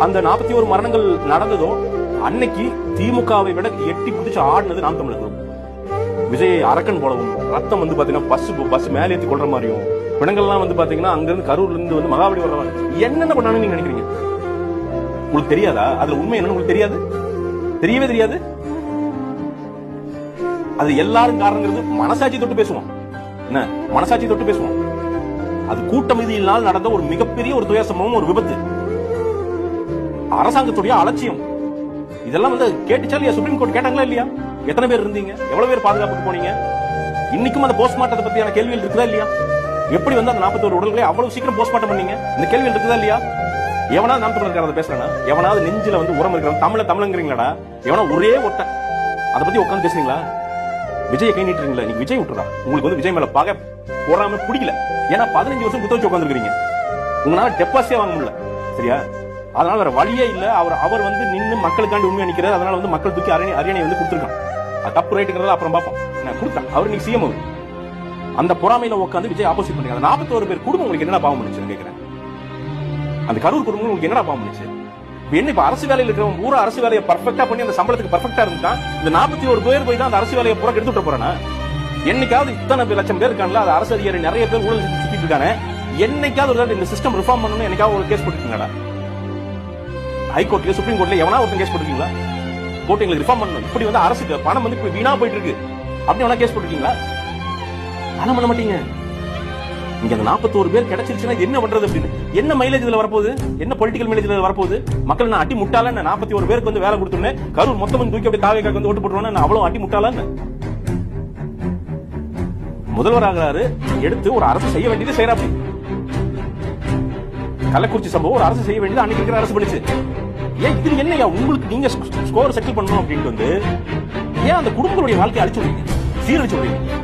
அந்த 41 மரணங்கள் நடந்ததோ அன்னைக்கு திமுகவை விட எட்டி பிடிச்சு ஆடினது நாம் தமிழர். விஜய் அரக்கன் போலவும் ரத்தம் வந்து பாத்தீங்கன்னா பஸ் மேலே ஏற்றி கொள்ற மாதிரியும் பிணங்கள்லாம் வந்து பாத்தீங்கன்னா அங்க இருந்து கரூர்ல இருந்து வந்து மகாபலி வர்ற என்னென்ன பண்ணான்னு நீங்க நினைக்கிறீங்க? உங்களுக்கு தெரியாதா? அதுல உண்மை என்னன்னு உங்களுக்கு தெரியாது? தெரியவே தெரியாது. அது எல்லாரும் காரணங்கிறது மனசாட்சி தொட்டு பேசுவோம். என்ன மனசாட்சி தொட்டு பேசுவோம். அது கூட்டமைதியினால் நடந்த ஒரு மிகப்பெரிய ஒரு துயர சம்பவம், ஒரு விபத்து, அரசாங்கத்துடைய அலட்சியம். இதெல்லாம் வந்து கேட்டுச்சா இல்லையா? சுப்ரீம் கோர்ட் கேட்டாங்களா இல்லையா? எத்தனை பேர் இருந்தீங்க? எவ்வளவு பேர் பாதுகாப்புக்கு போனீங்க? இன்னைக்கும் அந்த போஸ்ட்மார்ட்டத்தை பத்தியான கேள்விகள் இருக்குதா இல்லையா? எப்படி வந்து அந்த 41 உடல்களை அவ்வளவு சீக்கிரம் போஸ்ட்மார்ட்டம் பண்ணீங்க? இந்த கேள்விகள் இருக்குதா இல்லையா? எவனாவது நாம் தமிழர் பேசுறானா? எவனாவது நெஞ்சில வந்து உரம் இருக்கிறான் தமிழங்கிறீங்களா? எவனா ஒரே ஒட்ட அதை பத்தி உட்காந்து பேசுறீங்களா? விஜய் கை நீட்டுறீங்களா? நீங்க விஜய் விட்டுறா. உங்களுக்கு வந்து விஜய் மேல பாக போடாம பிடிக்கல. ஏன்னா 15 வருஷம் குத்த வச்சு உட்காந்துருக்கீங்க. உங்களால டெபாசிட்டே வாங்க முடியல. சரியா? அதனால வேற வழியே இல்ல. அவர் வந்து நின்று மக்களுக்காண்டி உண்மையா நிக்கிறார். அதனால வந்து மக்கள் தூக்கி அரியணை வந்து கொடுத்துருக்கான். அது தப்பு ரைட்டுங்கிறத அப்புறம் பார்ப்போம். நான் கொடுத்தேன். அவர் இன்னைக்கு சிஎம். அந்த பொறாமையில உட்காந்து விஜய் ஆப்போசிட் பண்ணீங்க. அந்த 41 பேர் குடும்பம் உங்களுக்கு என்ன பாவம் பண்ணுச்சுன்னு கேட்கிறேன். அந்த கரூர் குடும்பம் உங்களுக்கு என்ன பாவம் பண்ணுச்சு? என்ன இப்ப அரசு வேலையில் இருக்கிறவங்க பூரா அரசு வேலையை பர்ஃபெக்டா பண்ணி அந்த சம்பளத்துக்கு பர்ஃபெக்டா இருந்தா இந்த 41 பேர் போய் தான் அந்த அரசு வேலையை பூரா எடுத்துட்டு போறானா? என்னைக்காவது இத்தனை லட்சம் பேர் இருக்காங்களா? அது அரசு அதிகாரி நிறைய பேர் ஊழல் சுத்திட்டு இருக்காங்க. என்னைக்காவது ஒரு இந்த சிஸ்டம் ரிஃபார்ம் பண்ணணும் என்னைக்காவது ஒரு கேஸ் போட்டுருக்கீங்களா? ஹைகோர்ட்ல சுப்ரீம் கோர்ட்ல எவனா ஒருத்தன் கேஸ் போட்டுருக்கீங்களா? கோர்ட் எங்களுக்கு ரிஃபார்ம் பண்ணணும், இப்படி வந்து அரசுக்கு பணம் வந்து இப்படி வீணா போயிட்டு இருக்கு அப்படின்னு வேணா கேஸ் போட்டுருக்கீங்களா? அதெல்லாம் பண்ண மாட்டீங்க. நீங்க அந்த 41 பேர் கிடைச்சிருச்சுன்னா என்ன பண்றது அப்படின்னு என்ன மைலேஜ் இதுல வரப்போகுது? என்ன பொலிட்டிக்கல் மைலேஜ் இதுல வரப்போகுது? மக்கள் நான் அடி முட்டாள 41 பேருக்கு வந்து வேலை கொடுத்துருந்தேன், கரூர் மொத்தம் தூக்கி அப்படி தாவேக்காக்கு வந்து ஓட்டு போட்டுருவானே, அவ்வளவு அடி முட்டாளன்னு முதல்வர் ஆகிறாரு. எடுத்து ஒரு அரசு செய்ய வேண்டியது செய்யறாப்படி. கள்ளக்குறிச்சி சம்பவம் ஒரு அரசு செய்ய வேண்டியது அன்னைக்கு இருக்கிற அரசு பண்ணிச்சு. ஏன் இது என்னையா உங்களுக்கு நீங்க ஸ்கோர் செட்டில் பண்ணணும் அப்படின்ட்டு வந்து ஏன் அந்த குடும்பங்களுடைய வாழ்க்கையை அழிச்சு விடுறீங்க, சீரழிச்சு விடுறீங்க?